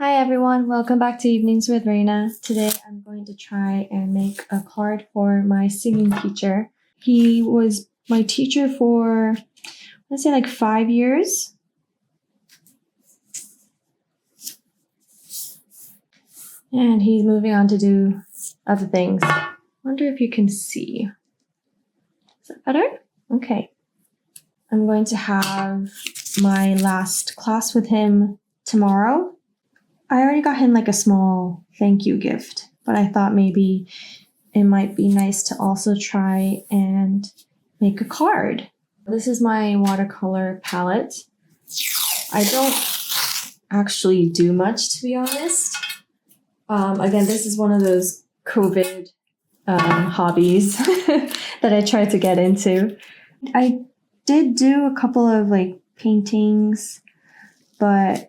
Hi everyone, welcome back to Evenings with Reina. Today I'm going to try and make a card for my singing teacher. He was my teacher for, let's say 5 years. And he's moving on to do other things. Wonder if you can see. Is that better? Okay. I'm going to have my last class with him tomorrow. I already got him a small thank you gift, but I thought maybe it might be nice to also try and make a card. This is my watercolor palette. I don't actually do much, to be honest. Again, this is one of those COVID hobbies that I tried to get into. I did do a couple of paintings, but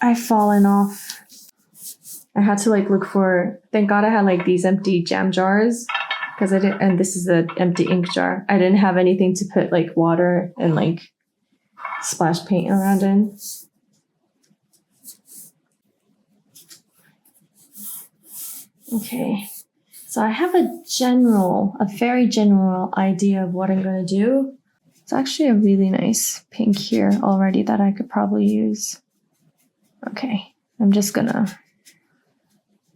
I've fallen off. I had to look for, thank God I had these empty jam jars because I didn't, and this is an empty ink jar. I didn't have anything to put water and splash paint around in. Okay, so I have a very general idea of what I'm going to do. It's actually a really nice pink here already that I could probably use. Okay, I'm just gonna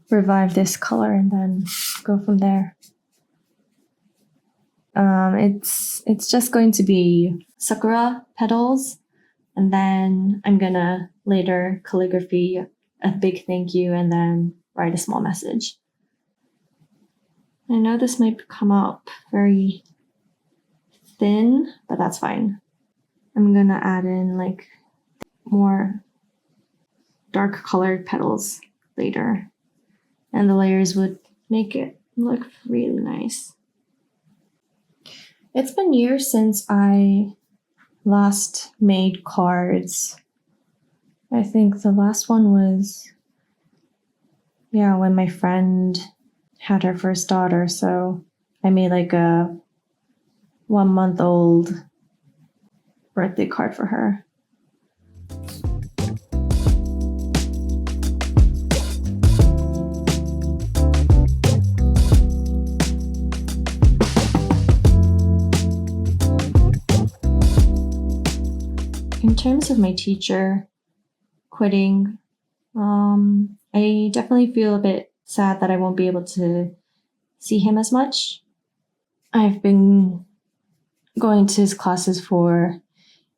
revive this color and then go from there. It's just going to be sakura petals, and then I'm gonna later calligraphy a big thank you and then write a small message. I know this might come up very thin, but that's fine. I'm gonna add in more dark colored petals later, and the layers would make it look really nice. It's been years since I last made cards. I think the last one was, when my friend had her first daughter, so I made a 1-month-old birthday card for her. In terms of my teacher quitting, I definitely feel a bit sad that I won't be able to see him as much. I've been going to his classes for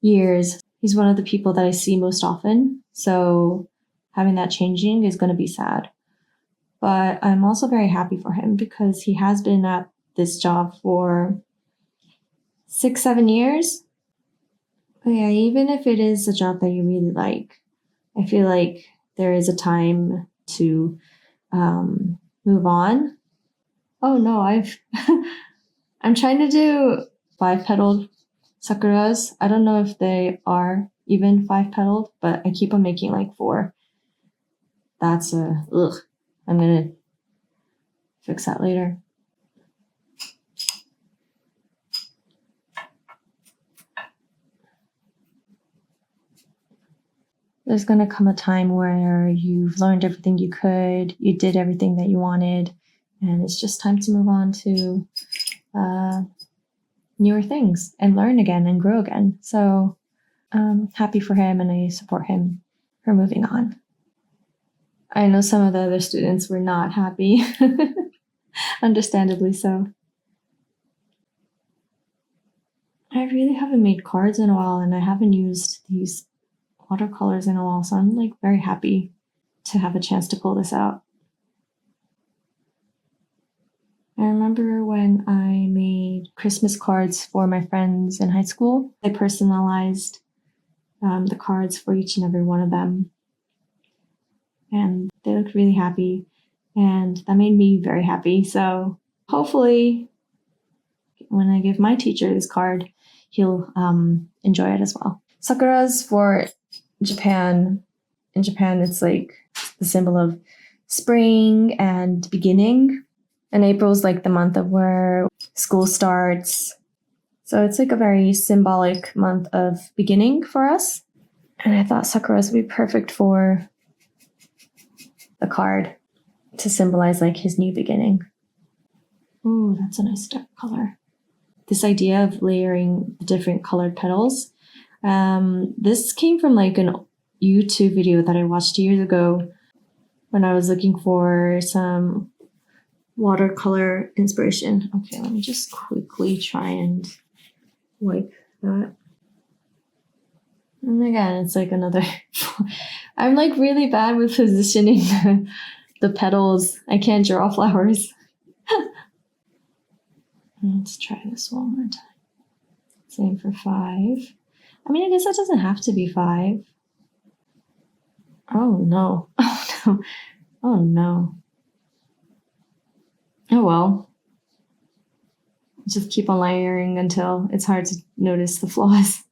years. He's one of the people that I see most often, so having that changing is going to be sad. But I'm also very happy for him because he has been at this job for 6-7 years. Yeah, even if it is a job that you really like, I feel like there is a time to move on. Oh no, I'm trying to do 5-petaled sakuras. I don't know if they are even 5-petaled, but I keep on making 4. That's ugh. I'm gonna fix that later. There's going to come a time where you've learned everything you could, you did everything that you wanted, and it's just time to move on to newer things and learn again and grow again. So I'm happy for him and I support him for moving on. I know some of the other students were not happy, understandably so. I really haven't made cards in a while and I haven't used these watercolors in a while, so I'm very happy to have a chance to pull this out. I remember when I made Christmas cards for my friends in high school. I personalized the cards for each and every one of them, and they looked really happy, and that made me very happy. So hopefully when I give my teacher this card, he'll enjoy it as well. Sakuras for Japan. In Japan, it's the symbol of spring and beginning. And April's the month of where school starts. So it's a very symbolic month of beginning for us. And I thought sakuras would be perfect for Japan. It's a symbol of spring and beginning. And April's the month of where school starts. So it's a very symbolic month of beginning for us. And I thought sakuras would be perfect for Japan. And I thought sakuras would be perfect for the card to symbolize like his new beginning. Oh, that's a nice dark color. This idea of layering different colored petals. This came from like an YouTube video that I watched years ago when I was looking for some watercolor inspiration. Okay, let me just quickly try and wipe that. And again, it's like another... I'm like really bad with positioning the petals. I can't draw flowers. Let's try this one more time. Same for 5. I mean, I guess that doesn't have to be 5. Oh no. Oh no. Oh no. Oh well. Just keep on layering until it's hard to notice the flaws.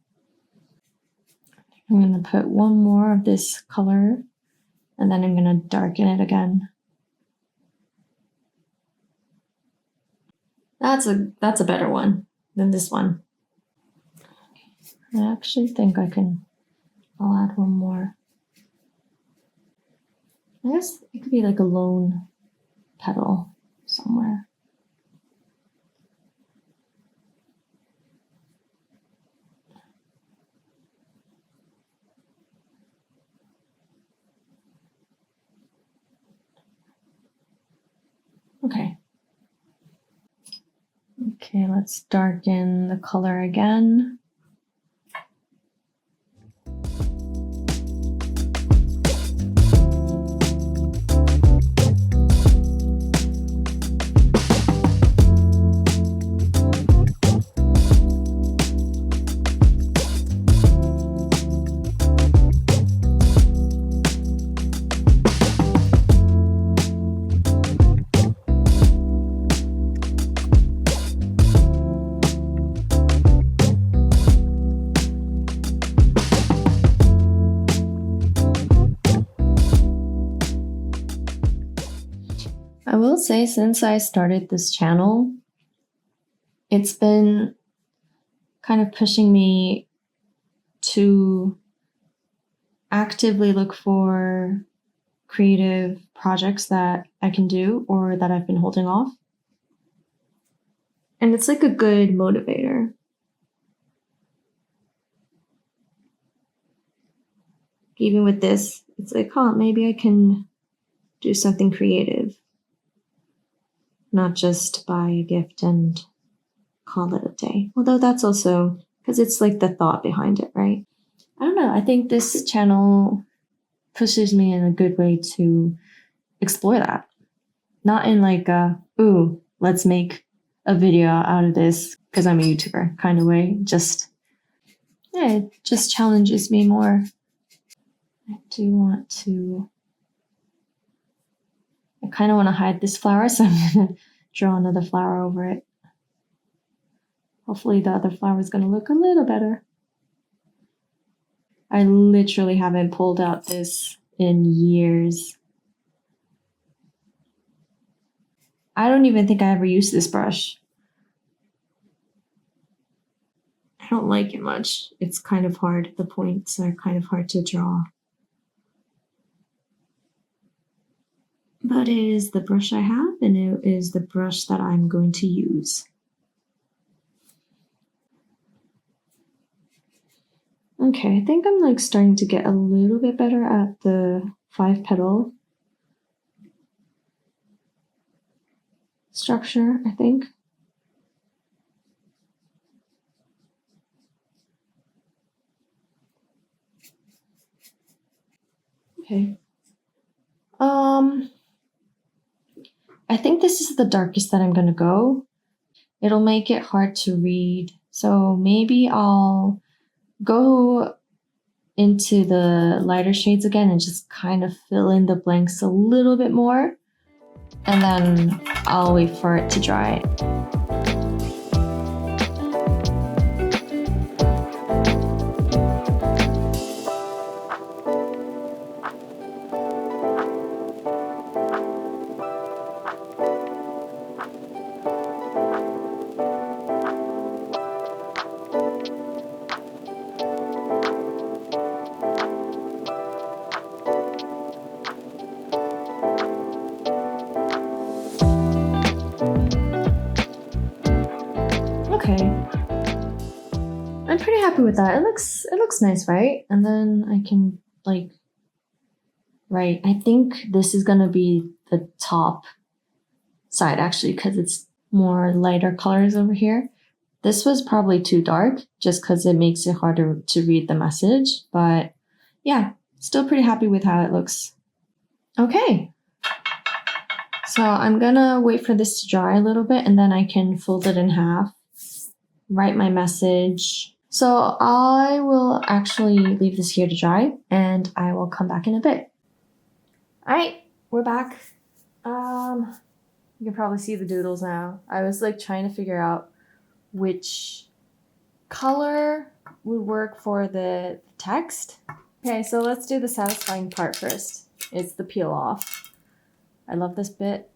I'm going to put one more of this color and then I'm going to darken it again. That's a better one than this one. I actually think I'll add one more. I guess it could be like a lone petal somewhere. Okay. Okay, let's darken the color again. I will say, since I started this channel, it's been kind of pushing me to actively look for creative projects that I can do or that I've been holding off. And it's like a good motivator. Even with this, it's like, oh, maybe I can do something creative. Not just buy a gift and call it a day. Although that's also, because it's like the thought behind it, right? I don't know. I think this channel pushes me in a good way to explore that. Not in like a, ooh, let's make a video out of this because I'm a YouTuber kind of way. Just, yeah, it just challenges me more. I do want to... I kind of want to hide this flower, so I'm going to draw another flower over it. Hopefully the other flower is going to look a little better. I literally haven't pulled out this in years. I don't even think I ever used this brush. I don't like it much. It's kind of hard. The points are kind of hard to draw. But it is the brush I have, and it is the brush that I'm going to use. Okay, I think I'm like starting to get a little bit better at the 5-petal structure, I think. Okay. I think this is the darkest that I'm going to go. It'll make it hard to read. So maybe I'll go into the lighter shades again and just kind of fill in the blanks a little bit more. And then I'll wait for it to dry. pretty happy with that. It looks nice, right? And then I can like write. I think this is gonna be the top side actually because it's more lighter colors over here. This was probably too dark just because it makes it harder to read the message. But yeah, still pretty happy with how it looks. Okay. So I'm gonna wait for this to dry a little bit and then I can fold it in half, write my message. So I will actually leave this here to dry and I will come back in a bit. All right, we're back. You can probably see the doodles now. I was like trying to figure out which color would work for the text. Okay, so let's do the satisfying part first. It's the peel off. I love this bit.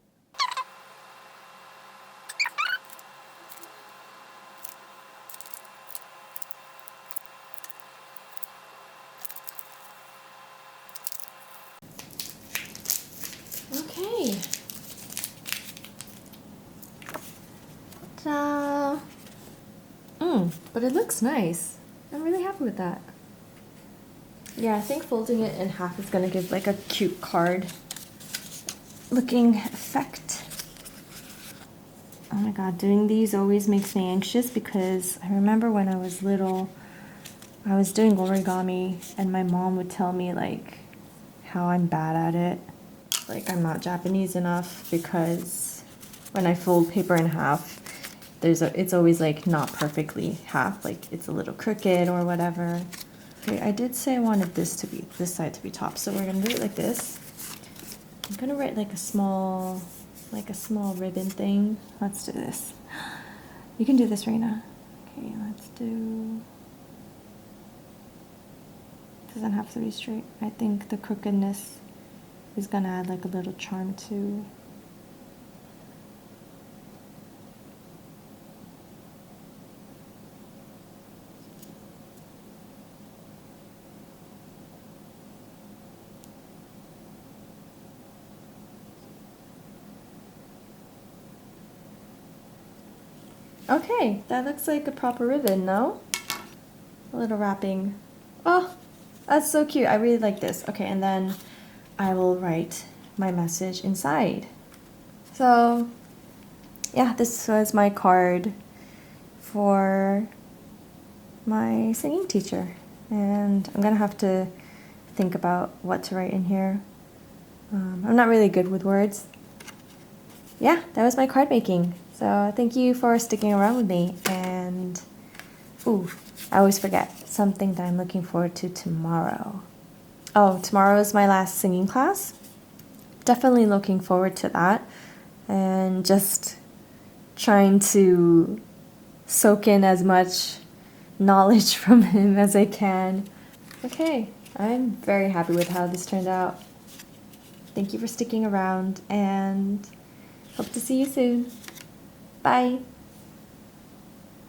Okay. Ta-da! But it looks nice. I'm really happy with that. Yeah, I think folding it in half is gonna give like a cute card looking effect. Oh my god, doing these always makes me anxious because I remember when I was little, I was doing origami and my mom would tell me like how I'm bad at it. Like I'm not Japanese enough because when I fold paper in half, it's always like not perfectly half, like it's a little crooked or whatever. Okay, I did say I wanted this side to be top, so we're gonna do it like this. I'm gonna write like a small ribbon thing. Let's do this. You can do this, Reina. Okay, let's do. Doesn't have to be straight. I think the crookedness is gonna add like a little charm too. Okay, that looks like a proper ribbon, no? A little wrapping. Oh, that's so cute. I really like this. Okay, and then I will write my message inside. So, yeah, this was my card for my singing teacher. And I'm gonna have to think about what to write in here. I'm not really good with words. Yeah, that was my card making. So thank you for sticking around with me. And, ooh, I always forget something that I'm looking forward to tomorrow. Oh, tomorrow is my last singing class. Definitely looking forward to that. And just trying to soak in as much knowledge from him as I can. Okay, I'm very happy with how this turned out. Thank you for sticking around and hope to see you soon. Bye.